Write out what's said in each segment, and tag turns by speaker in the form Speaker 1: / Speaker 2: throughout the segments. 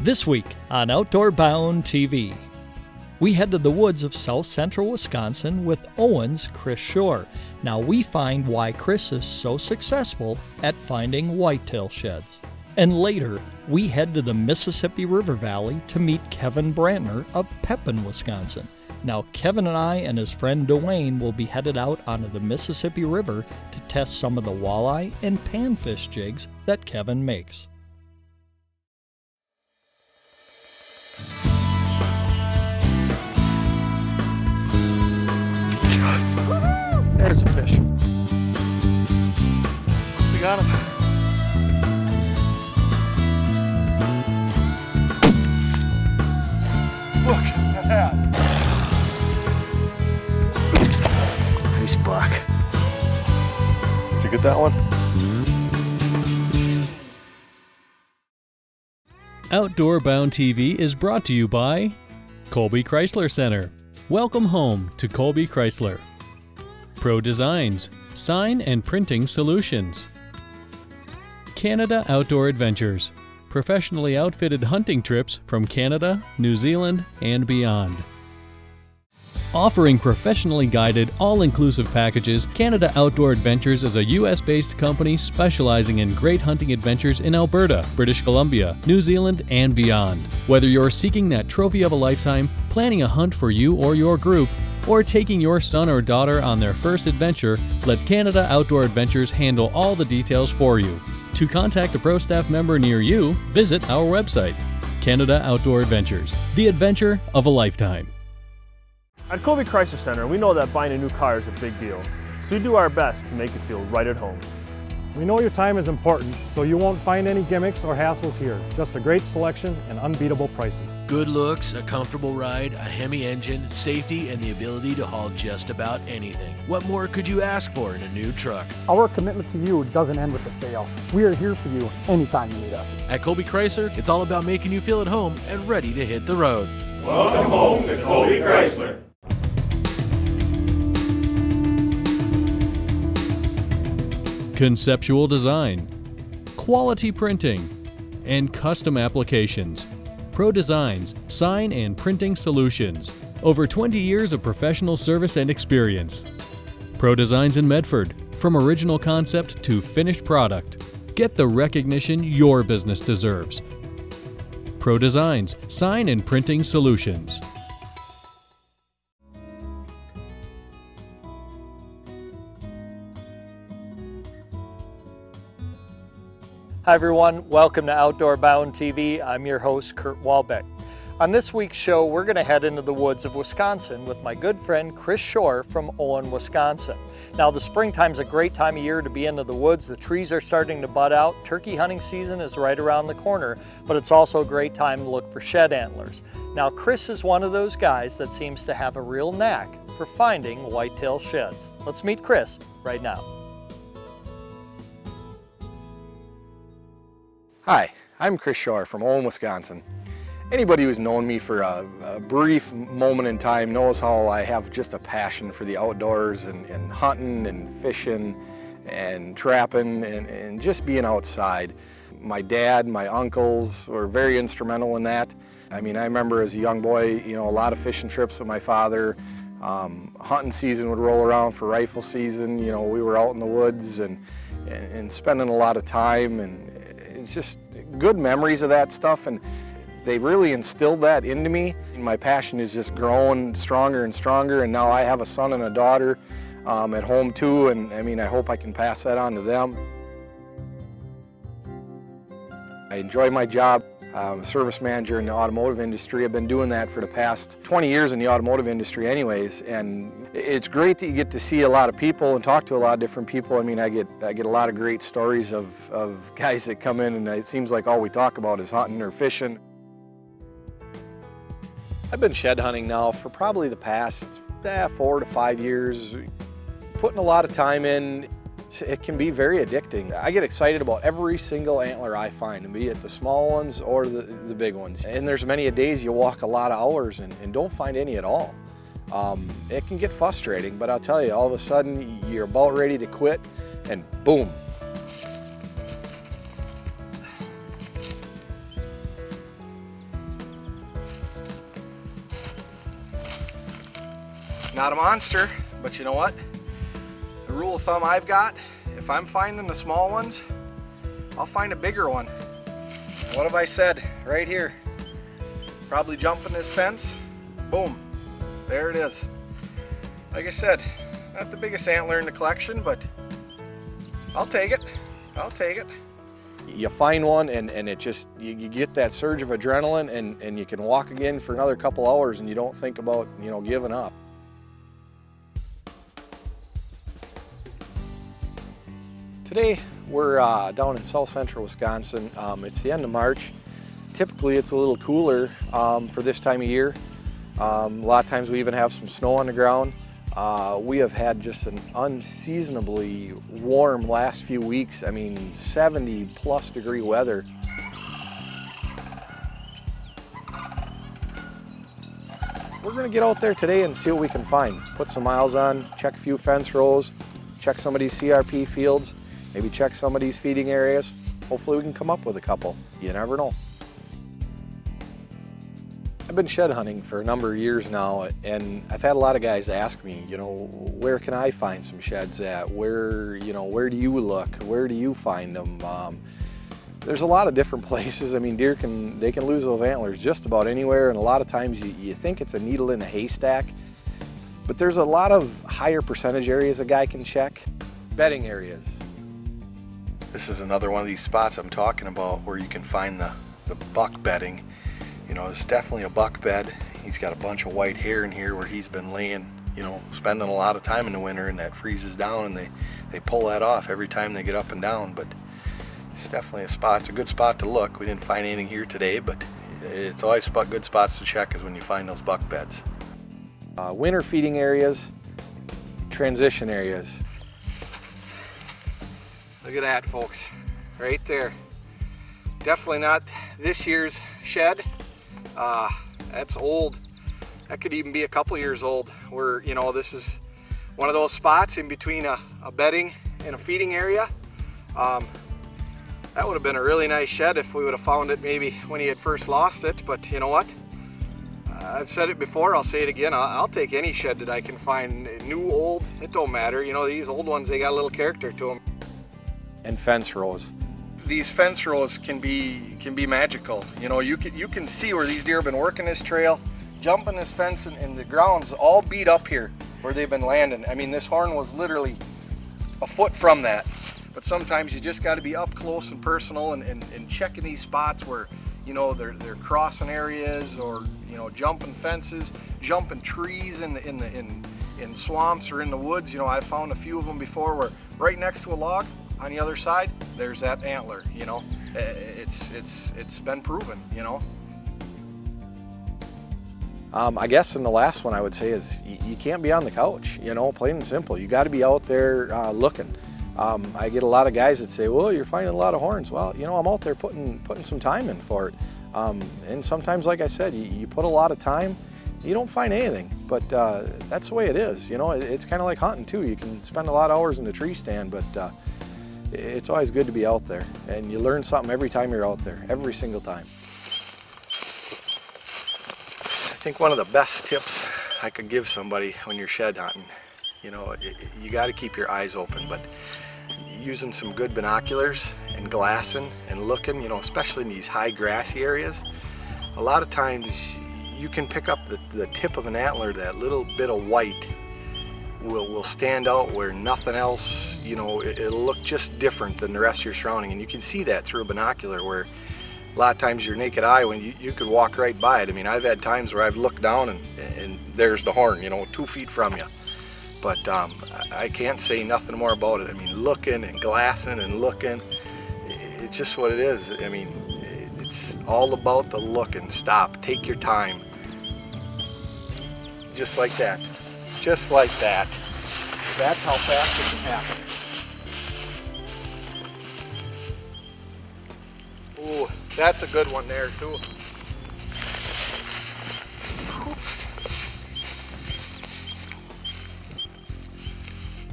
Speaker 1: This week on Outdoor Bound TV, we head to the woods of south central Wisconsin with Owen's Chris Shore. Now we find why Chris is so successful at finding whitetail sheds. And later, we head to the Mississippi River Valley to meet Kevin Brantner of Pepin, Wisconsin. Now Kevin and I and his friend Dwayne will be headed out onto the Mississippi River to test some of the walleye and panfish jigs that Kevin makes. There's a fish. We got him. Look at that.
Speaker 2: Nice buck.
Speaker 1: Did you get that one?
Speaker 3: Outdoor Bound TV is brought to you by Colby Chrysler Center. Welcome home to Colby Chrysler. Pro Designs, Sign and Printing Solutions. Canada Outdoor Adventures, professionally outfitted hunting trips from Canada, New Zealand, and beyond. Offering professionally guided, all-inclusive packages, Canada Outdoor Adventures is a U.S.-based company specializing in great hunting adventures in Alberta, British Columbia, New Zealand, and beyond. Whether you're seeking that trophy of a lifetime, planning a hunt for you or your group, or taking your son or daughter on their first adventure, let Canada Outdoor Adventures handle all the details for you. To contact a pro staff member near you, visit our website, Canada Outdoor Adventures, the adventure of a lifetime.
Speaker 4: At Colby Chrysler Center, we know that buying a new car is a big deal, so we do our best to make it feel right at home.
Speaker 5: We know your time is important, so you won't find any gimmicks or hassles here. Just a great selection and unbeatable prices.
Speaker 6: Good looks, a comfortable ride, a Hemi engine, safety, and the ability to haul just about anything. What more could you ask for in a new truck?
Speaker 7: Our commitment to you doesn't end with the sale. We are here for you anytime you need us.
Speaker 6: At Colby Chrysler, it's all about making you feel at home and ready to hit the road.
Speaker 8: Welcome home to Colby Chrysler.
Speaker 3: Conceptual design, quality printing, and custom applications. Pro Designs, Sign and Printing Solutions. Over 20 years of professional service and experience. Pro Designs in Medford, from original concept to finished product. Get the recognition your business deserves. Pro Designs, Sign and Printing Solutions.
Speaker 1: Hi everyone, welcome to Outdoor Bound TV. I'm your host, Kurt Walbeck. On this week's show, we're going to head into the woods of Wisconsin with my good friend Chris Shore from Owen, Wisconsin. Now the springtime's a great time of year to be into the woods. The trees are starting to bud out. Turkey hunting season is right around the corner, but it's also a great time to look for shed antlers. Now Chris is one of those guys that seems to have a real knack for finding whitetail sheds. Let's meet Chris right now.
Speaker 9: Hi, I'm Chris Shore from Owen, Wisconsin. Anybody who's known me for a brief moment in time knows how I have just a passion for the outdoors and hunting and fishing and trapping and just being outside. My dad, my uncles were very instrumental in that. I mean, I remember as a young boy, you know, a lot of fishing trips with my father. Hunting season would roll around for rifle season. You know, we were out in the woods and spending a lot of time, and it's just good memories of that stuff, and they really instilled that into me. My passion is just growing stronger and stronger, and now I have a son and a daughter at home too, and I mean, I hope I can pass that on to them. I enjoy my job. I'm a service manager in the automotive industry. I've been doing that for the past 20 years in the automotive industry anyways, and it's great that you get to see a lot of people and talk to a lot of different people. I mean, I get a lot of great stories of guys that come in, and it seems like all we talk about is hunting or fishing. I've been shed hunting now for probably the past 4 to 5 years, putting a lot of time in. It can be very addicting. I get excited about every single antler I find, be it the small ones or the big ones. And there's many a days you walk a lot of hours and don't find any at all. It can get frustrating, but I'll tell you, all of a sudden you're about ready to quit and boom. Not a monster, but you know what? The rule of thumb I've got, if I'm finding the small ones, I'll find a bigger one. What have I said? Right here. Probably jumping this fence. Boom. There it is. Like I said, not the biggest antler in the collection, but I'll take it. I'll take it. You find one and it just, you get that surge of adrenaline and you can walk again for another couple hours and you don't think about, you know, giving up. Today we're down in south central Wisconsin. It's the end of March. Typically it's a little cooler for this time of year. A lot of times we even have some snow on the ground. We have had just an unseasonably warm last few weeks. I mean, 70+ degree weather. We're gonna get out there today and see what we can find. Put some miles on, check a few fence rows, check some of these CRP fields, maybe check some of these feeding areas. Hopefully we can come up with a couple. You never know. I've been shed hunting for a number of years now, and I've had a lot of guys ask me, you know, where can I find some sheds at? Where, you know, where do you look? Where do you find them? There's a lot of different places. I mean, deer can lose those antlers just about anywhere, and a lot of times you think it's a needle in a haystack, but there's a lot of higher percentage areas a guy can check. Bedding areas. This is another one of these spots I'm talking about where you can find the buck bedding. You know, it's definitely a buck bed. He's got a bunch of white hair in here where he's been laying, you know, spending a lot of time in the winter, and that freezes down and they pull that off every time they get up and down. But it's definitely a spot. It's a good spot to look. We didn't find anything here today, but it's always good spots to check is when you find those buck beds. Winter feeding areas, transition areas. Look at that, folks, right there. Definitely not this year's shed. That's old. That could even be a couple years old. Where, you know, this is one of those spots in between a bedding and a feeding area. That would have been a really nice shed if we would have found it maybe when he had first lost it. But you know what? I've said it before, I'll say it again. I'll take any shed that I can find. New, old, it don't matter. You know, these old ones, they got a little character to them. And fence rows. These fence rows can be magical. You know, you can see where these deer have been working this trail, jumping this fence, and the ground's all beat up here where they've been landing. I mean, this horn was literally a foot from that. But sometimes you just got to be up close and personal and checking these spots where, you know, they're crossing areas, or, you know, jumping fences, jumping trees in swamps or in the woods. You know, I've found a few of them before where right next to a log, on the other side, there's that antler. You know, it's been proven. You know. I guess in the last one I would say is you can't be on the couch. You know, plain and simple. You got to be out there looking. I get a lot of guys that say, "Well, you're finding a lot of horns." Well, you know, I'm out there putting some time in for it. And sometimes, like I said, you put a lot of time, you don't find anything. But that's the way it is. You know, it's kind of like hunting too. You can spend a lot of hours in the tree stand, but it's always good to be out there, and you learn something every time you're out there, every single time. I think one of the best tips I could give somebody when you're shed hunting, you know, you got to keep your eyes open, but using some good binoculars and glassing and looking, you know, especially in these high grassy areas, a lot of times you can pick up the tip of an antler, that little bit of white will stand out where nothing else, you know, it'll look just different than the rest of your surrounding, and you can see that through a binocular, where a lot of times your naked eye, when you could walk right by it. I mean, I've had times where I've looked down and there's the horn, you know, 2 feet from you. But I can't say nothing more about it. I mean, looking and glassing and looking, it's just what it is. I mean, it's all about the look and stop. Take your time. Just like that. Just like that. That's how fast it can happen. Ooh, that's a good one there too.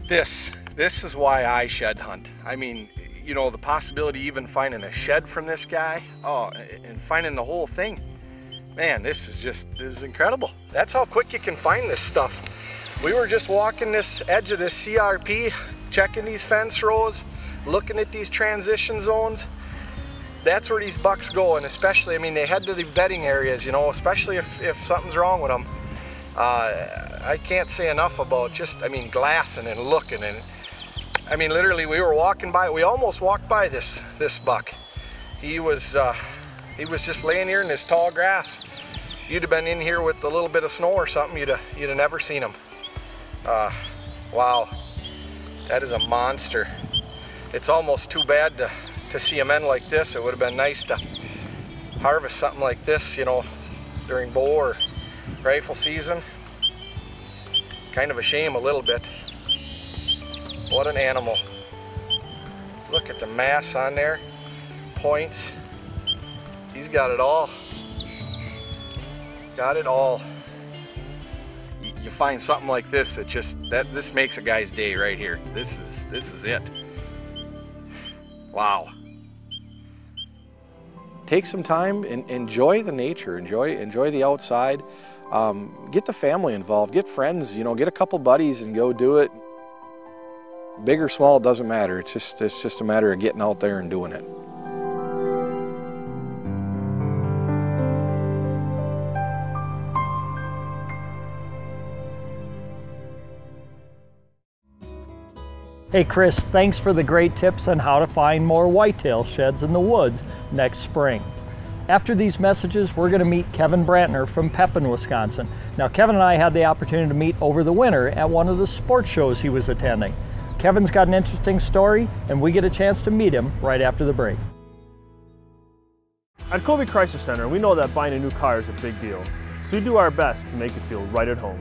Speaker 9: This is why I shed hunt. I mean, you know, the possibility of even finding a shed from this guy, oh, and finding the whole thing, man, this is incredible. That's how quick you can find this stuff. We were just walking this edge of this CRP, checking these fence rows, looking at these transition zones. That's where these bucks go, and especially, I mean, they head to the bedding areas, you know, especially if something's wrong with them. I can't say enough about just, I mean, glassing and looking, and I mean, literally, we were walking by, we almost walked by this buck. He was just laying here in this tall grass. You'd have been in here with a little bit of snow or something, you'd have never seen him. Wow, that is a monster. It's almost too bad to see him end like this. It would have been nice to harvest something like this, you know, during bow or rifle season. Kind of a shame a little bit. What an animal. Look at the mass on there, points. He's got it all. Got it all. You find something like this that this makes a guy's day right here. This is it. Wow. Take some time and enjoy the nature, enjoy the outside. Get the family involved, get friends, you know, get a couple buddies and go do it. Big or small, it doesn't matter. It's just a matter of getting out there and doing it.
Speaker 1: Hey Chris, thanks for the great tips on how to find more whitetail sheds in the woods next spring. After these messages, we're going to meet Kevin Brantner from Pepin, Wisconsin. Now, Kevin and I had the opportunity to meet over the winter at one of the sports shows he was attending. Kevin's got an interesting story, and we get a chance to meet him right after the break.
Speaker 4: At Colby Chrysler Center, we know that buying a new car is a big deal, so we do our best to make it feel right at home.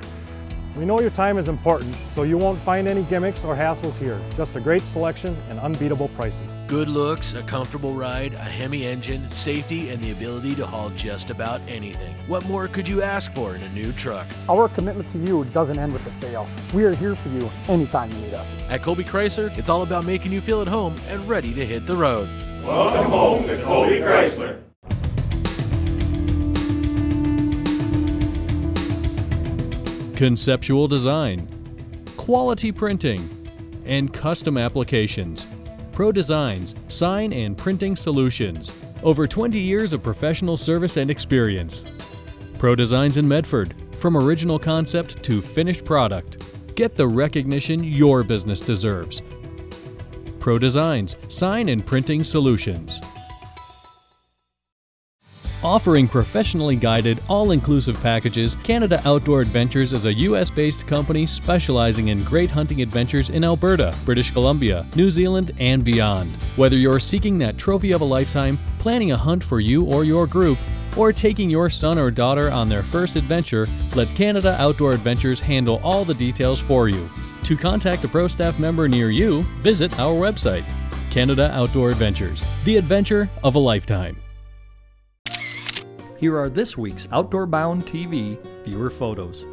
Speaker 5: We know your time is important, so you won't find any gimmicks or hassles here. Just a great selection and unbeatable prices.
Speaker 6: Good looks, a comfortable ride, a Hemi engine, safety, and the ability to haul just about anything. What more could you ask for in a new truck?
Speaker 7: Our commitment to you doesn't end with the sale. We are here for you anytime you need us.
Speaker 6: At Colby Chrysler, it's all about making you feel at home and ready to hit the road.
Speaker 8: Welcome home to Colby Chrysler.
Speaker 3: Conceptual design, quality printing, and custom applications. Pro Designs, sign and printing solutions. Over 20 years of professional service and experience. Pro Designs in Medford, from original concept to finished product. Get the recognition your business deserves. Pro Designs, sign and printing solutions. Offering professionally guided, all-inclusive packages, Canada Outdoor Adventures is a U.S.-based company specializing in great hunting adventures in Alberta, British Columbia, New Zealand, and beyond. Whether you're seeking that trophy of a lifetime, planning a hunt for you or your group, or taking your son or daughter on their first adventure, let Canada Outdoor Adventures handle all the details for you. To contact a pro staff member near you, visit our website, Canada Outdoor Adventures, the adventure of a lifetime.
Speaker 1: Here are this week's Outdoor Bound TV viewer photos.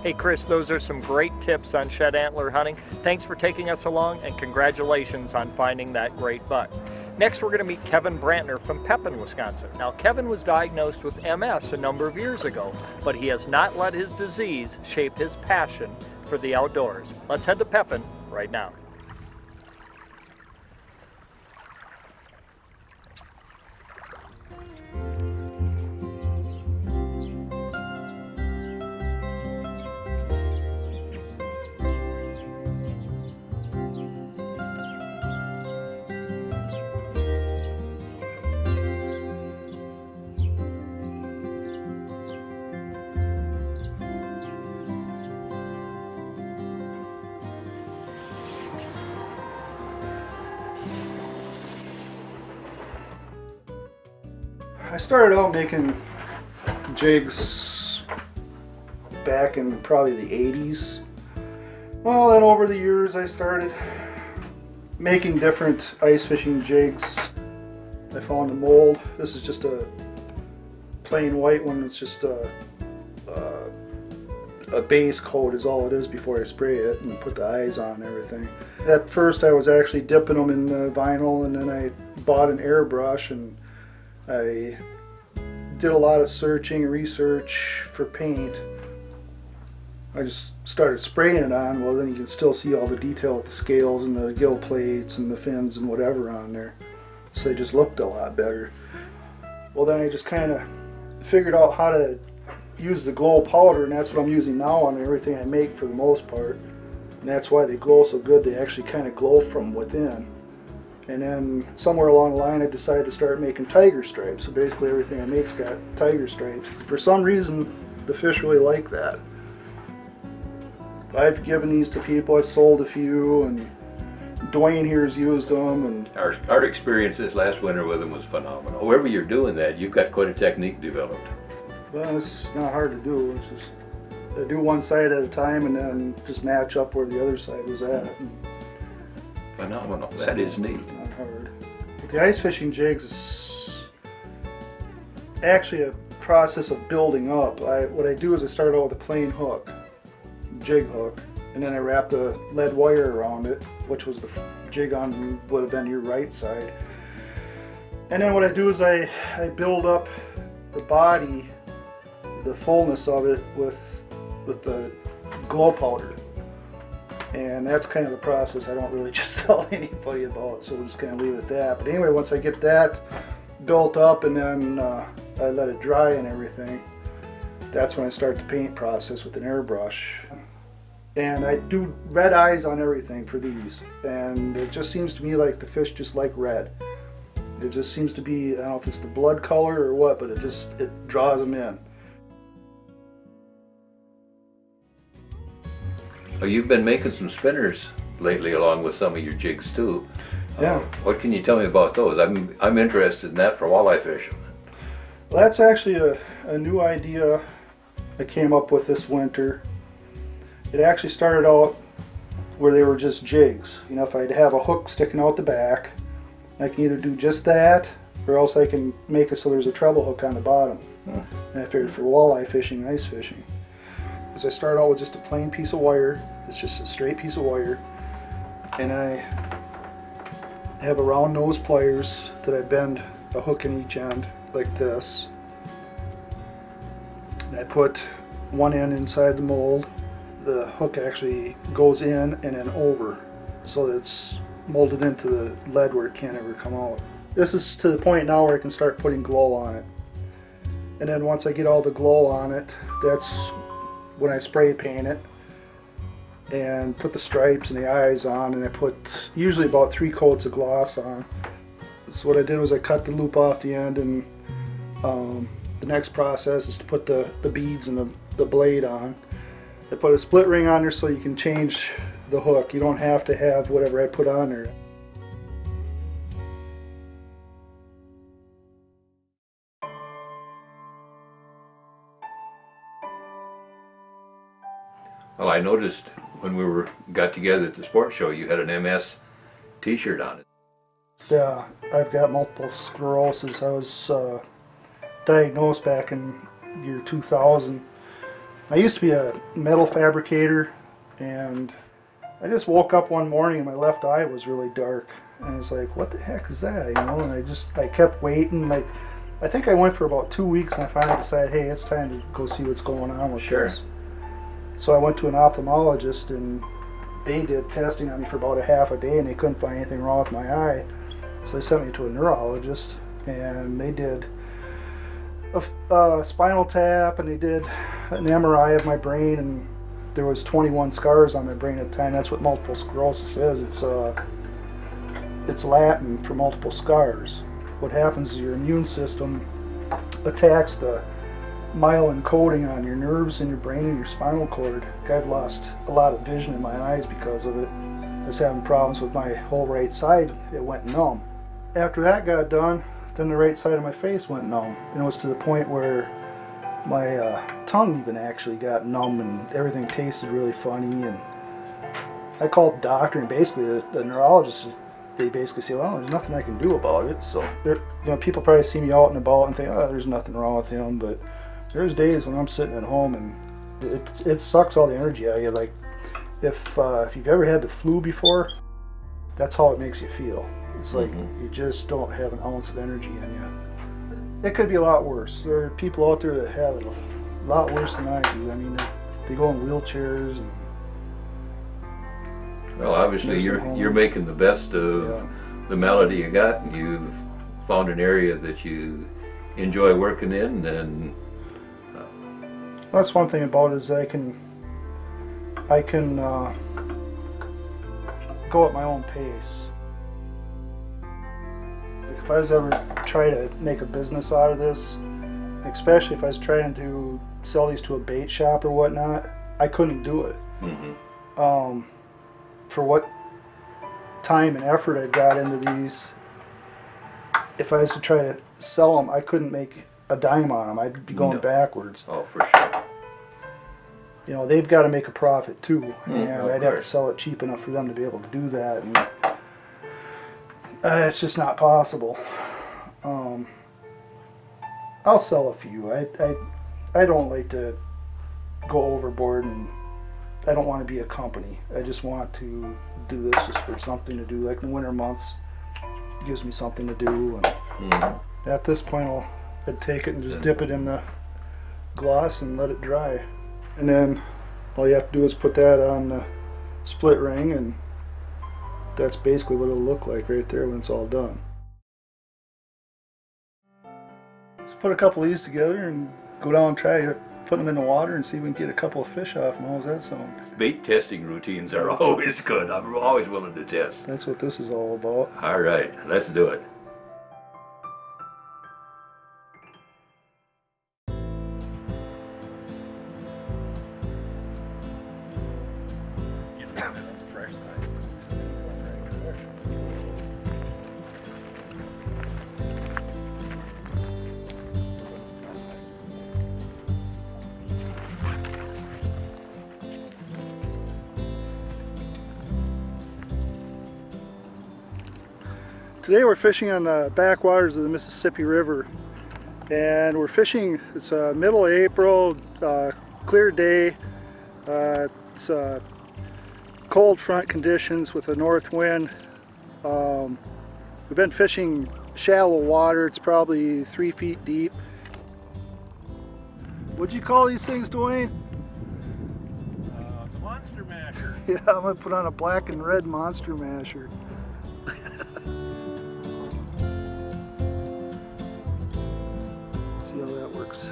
Speaker 1: Hey Chris, those are some great tips on shed antler hunting. Thanks for taking us along, and congratulations on finding that great buck. Next, we're going to meet Kevin Brantner from Pepin, Wisconsin. Now, Kevin was diagnosed with MS a number of years ago, but he has not let his disease shape his passion for the outdoors. Let's head to Pepin right now.
Speaker 10: I started out making jigs back in probably the 80s. Well, then over the years I started making different ice fishing jigs. I found a mold. This is just a plain white one. It's just a base coat is all it is before I spray it and put the eyes on and everything. At first I was actually dipping them in the vinyl, and then I bought an airbrush and I did a lot of searching, research for paint. I just started spraying it on. Well, then you can still see all the detail with the scales and the gill plates and the fins and whatever on there. So they just looked a lot better. Well, then I just kind of figured out how to use the glow powder, and that's what I'm using now on everything I make for the most part. And that's why they glow so good. They actually kind of glow from within. And then somewhere along the line I decided to start making tiger stripes. So basically everything I make's got tiger stripes. For some reason the fish really like that. I've given these to people, I've sold a few, and Dwayne here has used them. And
Speaker 11: our experience this last winter with them was phenomenal. However you're doing that, you've got quite a technique developed.
Speaker 10: Well, it's not hard to do. It's just I do one side at a time and then just match up where the other side was at.
Speaker 11: Phenomenal. That is neat.
Speaker 10: It's not hard. But the ice fishing jigs is actually a process of building up. What I do is I start out with a plain hook, jig hook, and then I wrap the lead wire around it, which was the jig on would have been your right side. And then what I do is I build up the body, the fullness of it with the glow powder. And that's kind of the process I don't really just tell anybody about, so we'll just kind of leave it at that. But anyway, once I get that built up and then I let it dry and everything, that's when I start the paint process with an airbrush. And I do red eyes on everything for these, and it just seems to me like the fish just like red. It just seems to be, I don't know if it's the blood color or what, but it draws them in.
Speaker 11: Well, you've been making some spinners lately along with some of your jigs too.
Speaker 10: Yeah.
Speaker 11: What can you tell me about those? I'm interested in that for walleye fishing.
Speaker 10: Well, that's actually a new idea I came up with this winter. It actually started out where they were just jigs. You know, if I'd have a hook sticking out the back, I can either do just that, or else I can make it so there's a treble hook on the bottom. And I figured for walleye fishing, ice fishing. Because I started out with just a plain piece of wire. It's just a straight piece of wire. And I have a round nose pliers that I bend a hook in each end, like this. And I put one end inside the mold. The hook actually goes in and then over, so that it's molded into the lead where it can't ever come out. This is to the point now where I can start putting glow on it. And then once I get all the glow on it, that's when I spray paint it and put the stripes and the eyes on, and I put usually about 3 coats of gloss on. So what I did was I cut the loop off the end, and the next process is to put the beads and the blade on. I put a split ring on there so you can change the hook. You don't have to have whatever I put on there.
Speaker 11: Well, I noticed when we got together at the sports show, you had an MS t-shirt on it.
Speaker 10: Yeah, I've got multiple sclerosis. I was diagnosed back in year 2000. I used to be a metal fabricator, and I just woke up one morning and my left eye was really dark, and it's like, what the heck is that, you know? And I kept waiting. Like, I think I went for about 2 weeks, and I finally decided, hey, it's time to go see what's going on with this. So I went to an ophthalmologist, and they did testing on me for about a half a day, and they couldn't find anything wrong with my eye. So they sent me to a neurologist, and they did a spinal tap, and they did an MRI of my brain, and there was 21 scars on my brain at the time. That's what multiple sclerosis is. It's Latin for multiple scars. What happens is your immune system attacks the myelin coating on your nerves in your brain and your spinal cord. I've lost a lot of vision in my eyes because of it. I was having problems with my whole right side. It went numb. After that got done, then the right side of my face went numb, and it was to the point where my tongue even actually got numb, and everything tasted really funny. And I called the doctor, and basically the neurologist they basically say, well, there's nothing I can do about it. So people probably see me out and about and think, oh, there's nothing wrong with him. But there's days when I'm sitting at home and it sucks all the energy out of you. Like if you've ever had the flu before, that's how it makes you feel. It's like you just don't have an ounce of energy in you. It could be a lot worse. There are people out there that have it a lot worse than I do. I mean, they go in wheelchairs and.
Speaker 11: Well, obviously you're making the best of the melody you got, and you've found an area that you enjoy working in, and
Speaker 10: that's one thing about it is I can go at my own pace. If I was ever try to make a business out of this, especially if I was trying to sell these to a bait shop or whatnot, I couldn't do it. For what time and effort I got into these, if I was to try to sell them, I couldn't make a dime on them. I'd be going backwards.
Speaker 11: Oh, for sure.
Speaker 10: You know, they've got to make a profit too, and I'd have to sell it cheap enough for them to be able to do that, and it's just not possible. I'll sell a few. I don't like to go overboard, and I don't want to be a company. I just want to do this just for something to do. Like in the winter months, it gives me something to do. And at this point, I'd take it and just dip it in the gloss and let it dry. And then all you have to do is put that on the split ring, and that's basically what it'll look like right there when it's all done. Let's put a couple of these together and go down and try it. Put them in the water and see if we can get a couple of fish off them. How's that sound?
Speaker 11: Bait testing routines are always good. I'm always willing to test.
Speaker 10: That's what this is all about.
Speaker 11: All right, let's do it.
Speaker 10: Today we're fishing on the backwaters of the Mississippi River, and we're fishing, it's middle of April, clear day. It's cold front conditions with a north wind. We've been fishing shallow water. It's probably 3 feet deep. What'd you call these things, Dwayne?
Speaker 6: Monster masher.
Speaker 10: Yeah, I'm gonna put on a black and red monster masher. See how that works.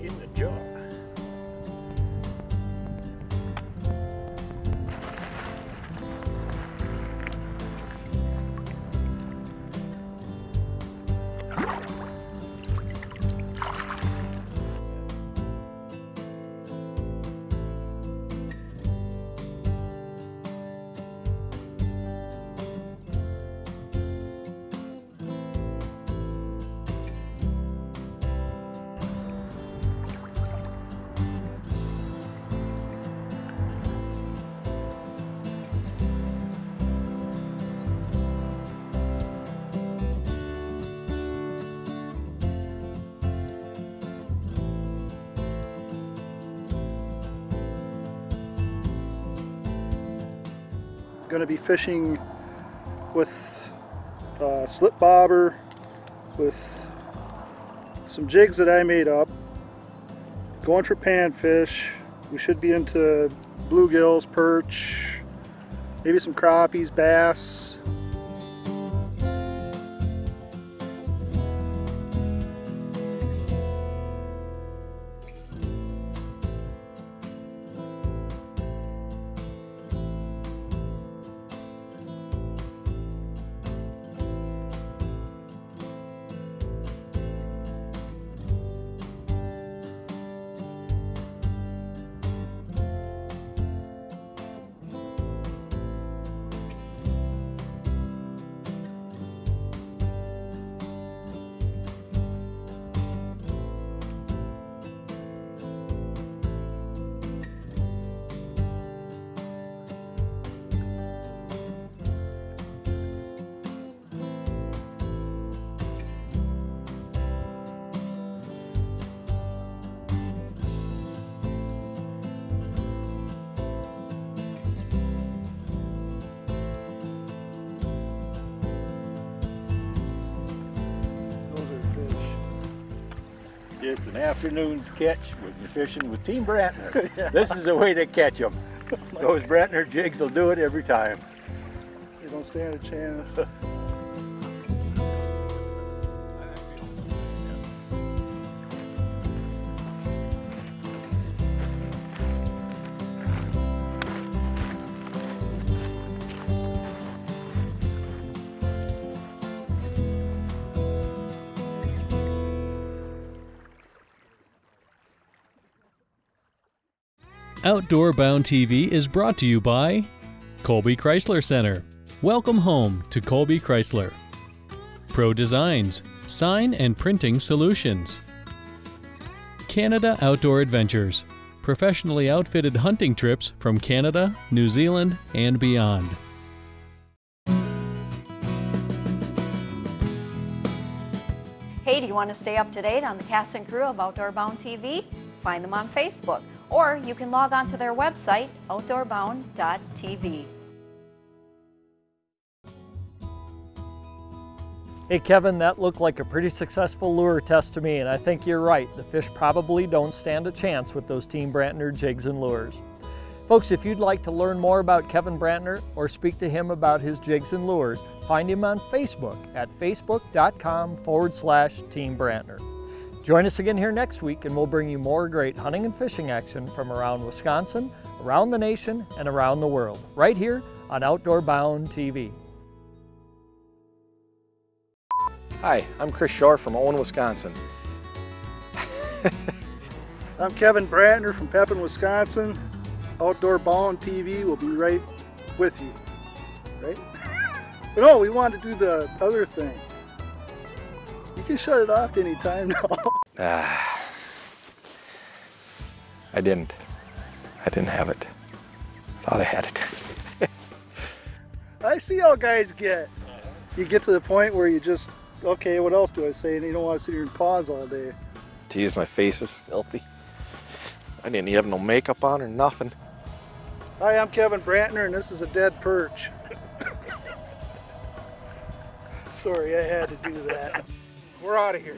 Speaker 6: In the jaw. Going to be fishing with a slip bobber with some jigs that I made up, going for panfish. We should be into bluegills, perch, maybe some crappies, bass.
Speaker 12: just an afternoon's catch when you're fishing with Team Brantner.
Speaker 6: Yeah.
Speaker 12: This is the way to catch them. Those Brantner jigs will do it every time.
Speaker 6: You don't stand a chance.
Speaker 3: Outdoor Bound TV is brought to you by Colby Chrysler Center. Welcome home to Colby Chrysler. Pro Designs, Sign and Printing Solutions. Canada Outdoor Adventures, professionally outfitted hunting trips from Canada, New Zealand, and beyond.
Speaker 13: Hey, do you want to stay up to date on the cast and crew of Outdoor Bound TV? Find them on Facebook, or you can log on to their website, outdoorbound.tv.
Speaker 1: Hey Kevin, that looked like a pretty successful lure test to me, and I think you're right. The fish probably don't stand a chance with those Team Brantner jigs and lures. Folks, if you'd like to learn more about Kevin Brantner or speak to him about his jigs and lures, find him on Facebook at facebook.com/Team Brantner. Join us again here next week and we'll bring you more great hunting and fishing action from around Wisconsin, around the nation, and around the world, right here on Outdoor Bound TV.
Speaker 9: Hi, I'm Chris Shore from Owen, Wisconsin.
Speaker 6: I'm Kevin Brantner from Pepin, Wisconsin. Outdoor Bound TV will be right with you, right? But no, we want to do the other thing. You can shut it off anytime now.
Speaker 9: I didn't have it. Thought I had it.
Speaker 6: I see how guys get. You get to the point where you just, okay, what else do I say? And you don't want to sit here and pause all day.
Speaker 9: Geez, my face is filthy. I didn't even have no makeup on or nothing.
Speaker 6: Hi, I'm Kevin Brantner, and this is a dead perch. Sorry, I had to do that. We're out of here.